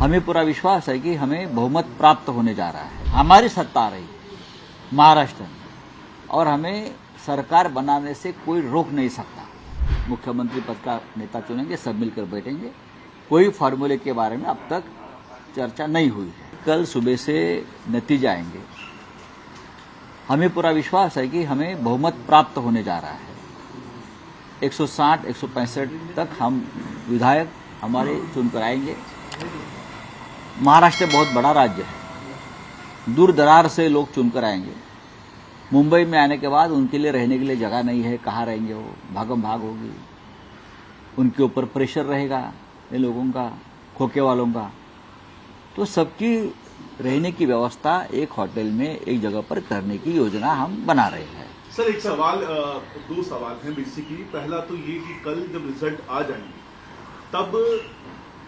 हमें पूरा विश्वास है कि हमें बहुमत प्राप्त होने जा रहा है। हमारी सत्ता आ रही है महाराष्ट्र में और हमें सरकार बनाने से कोई रोक नहीं सकता। मुख्यमंत्री पद का नेता चुनेंगे, सब मिलकर बैठेंगे। कोई फार्मूले के बारे में अब तक चर्चा नहीं हुई है। कल सुबह से नतीजे आएंगे। हमें पूरा विश्वास है कि हमें बहुमत प्राप्त होने जा रहा है। 160, 165 तक हम विधायक हमारे चुनकर आएंगे। महाराष्ट्र बहुत बड़ा राज्य है, दूर दरार से लोग चुनकर आएंगे। मुंबई में आने के बाद उनके लिए रहने के लिए जगह नहीं है, कहाँ रहेंगे वो, भागम भाग होगी, उनके ऊपर प्रेशर रहेगा इन लोगों का, खोखे वालों का। तो सबकी रहने की व्यवस्था एक होटल में एक जगह पर करने की योजना हम बना रहे हैं। सर एक सवाल, दो सवाल हैं बेसिकली। पहला तो ये कि कल जब रिजल्ट आ जाएंगे तब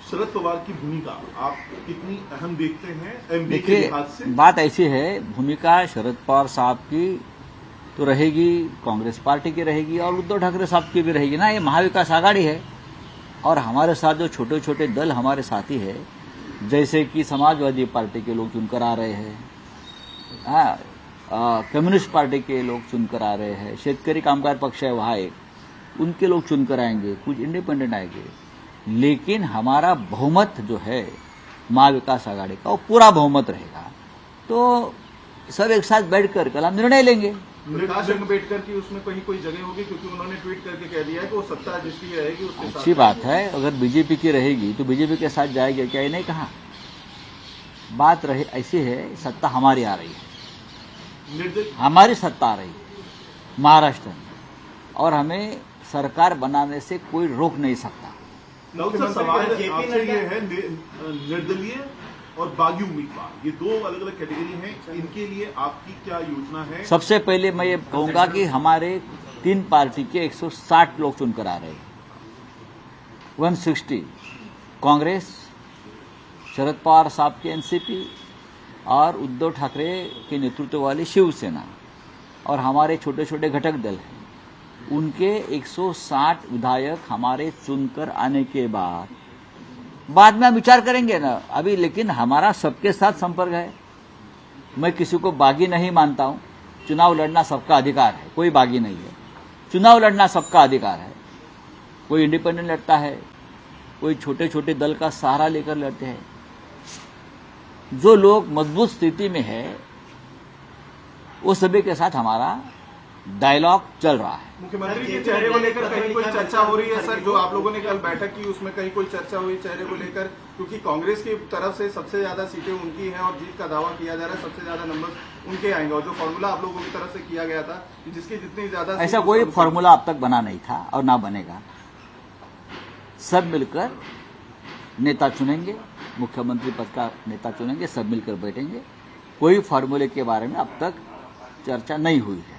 शरद पवार की भूमिका आप कितनी अहम देखते हैं एमपी के लिहाज से? बात ऐसी है, भूमिका शरद पवार साहब की तो रहेगी, कांग्रेस पार्टी की रहेगी और उद्धव ठाकरे साहब की भी रहेगी ना। ये महाविकास आघाड़ी है और हमारे साथ जो छोटे छोटे दल हमारे साथी है, जैसे कि समाजवादी पार्टी के लोग चुनकर आ रहे हैं, कम्युनिस्ट पार्टी के लोग चुनकर आ रहे हैं, शेतकरी कामगार पक्ष है वहाँ एक, उनके लोग चुनकर आएंगे, कुछ इंडिपेंडेंट आएंगे। लेकिन हमारा बहुमत जो है महाविकास आघाड़ी का, वो पूरा बहुमत रहेगा। तो सब एक साथ बैठकर कल हम निर्णय लेंगे। प्रकाश अम्बेडकर की उसमें कहीं कोई जगह होगी, क्योंकि उन्होंने ट्वीट करके कह दिया है कि वो सत्ता जिसकी रहेगी उसके साथ। अच्छी बात है, अगर बीजेपी की रहेगी तो बीजेपी के साथ जाएगी, क्या ये नहीं कहा? बात रहे ऐसी है, सत्ता हमारी आ रही है, हमारी सत्ता आ रही है महाराष्ट्र में और हमें सरकार बनाने से कोई रोक नहीं सकता। सवाल आपसे ये है, निर्दलीय और बागी उम्मीदवार, ये दो अलग अलग कैटेगरी हैं, इनके लिए आपकी क्या योजना है? सबसे पहले मैं ये कहूंगा कि हमारे 3 पार्टी के 160 लोग चुनकर आ रहे हैं। 160 कांग्रेस, शरद पवार साहब की एनसीपी और उद्धव ठाकरे के नेतृत्व वाली शिवसेना और हमारे छोटे छोटे घटक दल हैं, उनके 160 विधायक हमारे चुनकर आने के बाद में हम विचार करेंगे ना अभी। लेकिन हमारा सबके साथ संपर्क है। मैं किसी को बागी नहीं मानता हूं। चुनाव लड़ना सबका अधिकार है, कोई बागी नहीं है। चुनाव लड़ना सबका अधिकार है। कोई इंडिपेंडेंट लड़ता है, कोई छोटे छोटे दल का सहारा लेकर लड़ते हैं। जो लोग मजबूत स्थिति में है वो सभी के साथ हमारा डायलॉग चल रहा है। मुख्यमंत्री के चेहरे को लेकर कहीं कोई चर्चा हो रही है सर? जो आप लोगों ने कल बैठक की उसमें कहीं कोई चर्चा हुई चेहरे को लेकर? क्योंकि कांग्रेस की तरफ से सबसे ज्यादा सीटें उनकी हैं और जीत का दावा किया जा रहा है, सबसे ज्यादा नंबर उनके आएंगे। और जो फॉर्मूला आप लोगों की तरफ से किया गया था कि जिसकी जितनी ज्यादा, ऐसा कोई फॉर्मूला अब तक बना नहीं था और ना बनेगा। सब मिलकर नेता चुनेंगे, मुख्यमंत्री पद का नेता चुनेंगे, सब मिलकर बैठेंगे। कोई फार्मूले के बारे में अब तक चर्चा नहीं हुई है।